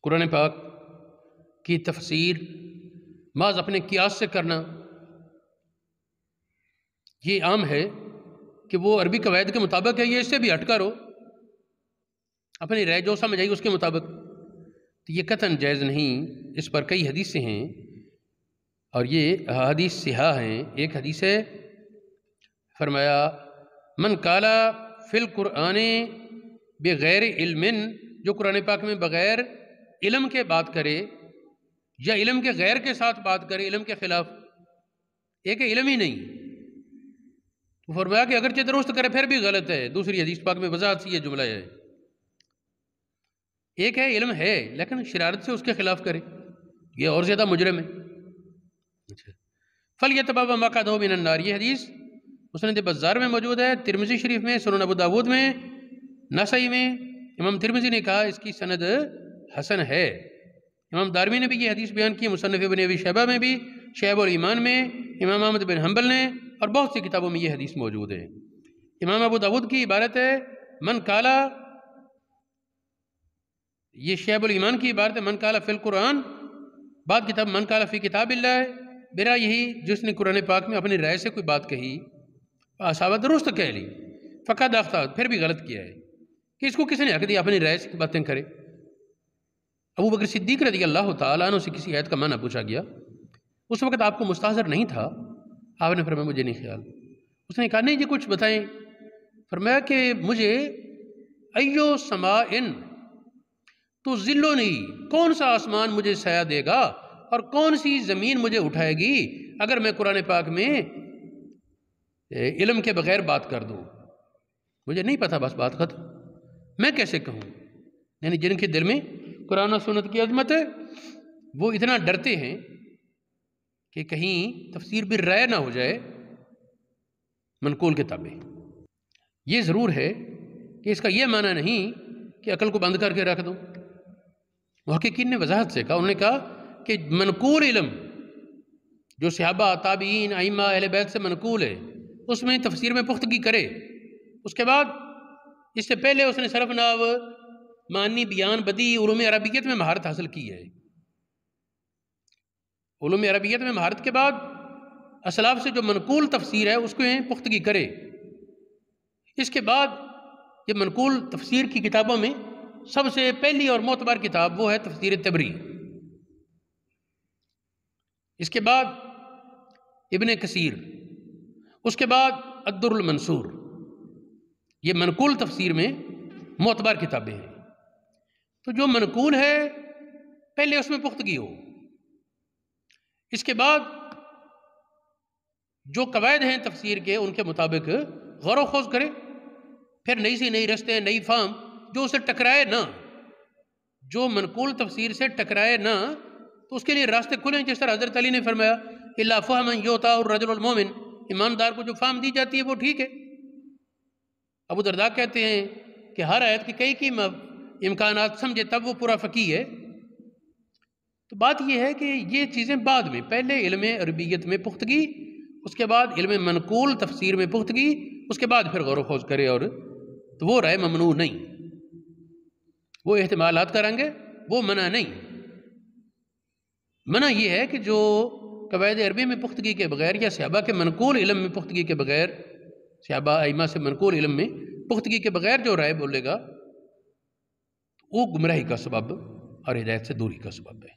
قرآن پاک کی تفسیر محض اپنے قیاس سے کرنا یہ عام ہے کہ وہ عربی قواعد کے مطابق ہے، یہ اس سے بھی ہٹ کر ہو، اپنی رائے جو سمجھ آئی اس کے مطابق، تو یہ قطعاً جائز نہیں۔ اس پر کئی حدیثیں ہیں اور یہ حدیث صحیح ہیں۔ ایک حدیث ہے، فرمایا من قالا فی القرآن بغیر علم، جو قرآن پاک میں بغیر علم کے بات کرے یا علم کے غیر کے ساتھ بات کرے، علم کے خلاف، ایک علم ہی نہیں، تو فرمایا کہ اگرچہ درست کرے پھر بھی غلط ہے۔ دوسری حدیث پاک میں وضاحت سے یہ جملہ ہے، ایک ہے علم ہے لیکن شرارت سے اس کے خلاف کرے، یہ اور زیادہ مجرم ہے۔ فَلْيَتَبَوَّأْ مَقْعَدَهُ مِنَ النَّارِ، یہ حدیث مسند بزار میں موجود ہے، ترمذی شریف میں، سنن ابو داود میں، نسائی میں۔ امام ترمذی نے کہا اس کی سند حسن ہے۔ امام دارمی نے بھی یہ حدیث بیان کی، مصنف ابن ابی شیبہ میں بھی، شعب الایمان میں، امام احمد بن حنبل نے، اور بہت سی کتابوں میں یہ حدیث موجود ہے۔ امام ابو داود کی عبارت ہے من قالا، یہ شعب الایمان کی عبارت ہے من قالا فی القرآن، بعد کتاب من قالا فی کتاب اللہ، میرا یہی جس نے قرآن پاک میں اپنی رائے سے کوئی بات کہی، صحابہ درست کہہ لی، فقط اخطأ، پھر بھی غلط کیا ہے، کہ اس کو کس نے حق دیا اپنی رائے سے باتیں کرے۔ ابو بکر صدیق رضی اللہ تعالیٰ عنہ سے کسی آیت کا معنی پوچھا گیا، اس وقت آپ کو مستحضر نہیں تھا، آپ نے فرمایا مجھے نہیں خیال، اس نے کہا نہیں جی کچھ بتائیں، فرمایا کہ مجھے ایو سماءن تو ذلونی، کون سا آسمان مجھے سایہ دے گا اور کون سی زمین مجھے اٹھائے گی اگر میں قرآن پاک میں علم کے بغیر بات کر دوں، مجھے نہیں پتہ، بس بات ختم، میں کیسے کہوں۔ یعنی جن کے دل میں قرآن و سنت کی عظمت ہے وہ اتنا ڈرتے ہیں کہ کہیں تفسیر بالرائے نہ ہو جائے منقول کتابیں۔ یہ ضرور ہے کہ اس کا یہ معنی نہیں کہ عقل کو بند کر کے رکھ دو۔ محققین نے وضاحت سے کہا، انہوں نے کہا کہ منقول علم جو صحابہ، تابعین، ائمہ، اہل بیت سے منقول ہے، اس میں تفسیر میں پختگی کرے، اس کے بعد اس سے پہلے اس نے صرف نحو، معنی، بیان، بدیع، علوم عربیت میں مہارت حاصل کی ہے۔ علوم عربیت میں مہارت کے بعد اسلاف سے جو منقول تفسیر ہے اس کو پختگی کرے۔ اس کے بعد یہ منقول تفسیر کی کتابوں میں سب سے پہلی اور معتبر کتاب وہ ہے تفسیر طبری، اس کے بعد ابن کثیر، اس کے بعد الدر المنصور، یہ منقول تفسیر میں معتبر کتابیں ہیں۔ تو جو منقول ہے پہلے اس میں پختگی ہو، اس کے بعد جو قواعد ہیں تفسیر کے ان کے مطابق غور و خوض کرے، پھر نئی سی نئی رستے، نئی فہم جو اسے ٹکرائے نہ، جو منقول تفسیر سے ٹکرائے نہ، تو اس کے لیے راستے کھلیں، جس طرح حضرت علی نے فرمایا الا فہما یؤتی الرجل المؤمن، ایماندار کو جو فہم دی جاتی ہے وہ ٹھیک ہے۔ ابو درداء کہتے ہیں کہ ہر آیت کی کئی امکانات سمجھے تب وہ پورا فقیہ ہے۔ تو بات یہ ہے کہ یہ چیزیں بعد میں، پہلے علم عربیت میں پختگی، اس کے بعد علم منقول تفسیر میں پختگی، اس کے بعد پھر غور و خوض کرے، اور تو وہ رائے ممنوع نہیں، وہ احتمالات کریں گے، وہ منع نہیں۔ منع یہ ہے کہ جو قواعد عربی میں پختگی کے بغیر یا صحابہ کے منقول علم میں پختگی کے بغیر، صحابہ ائمہ سے منقول علم میں پختگی کے بغیر جو رائے بولے گا وہ گمراہی کا سبب اور ہدایت سے دوری کا سبب ہے۔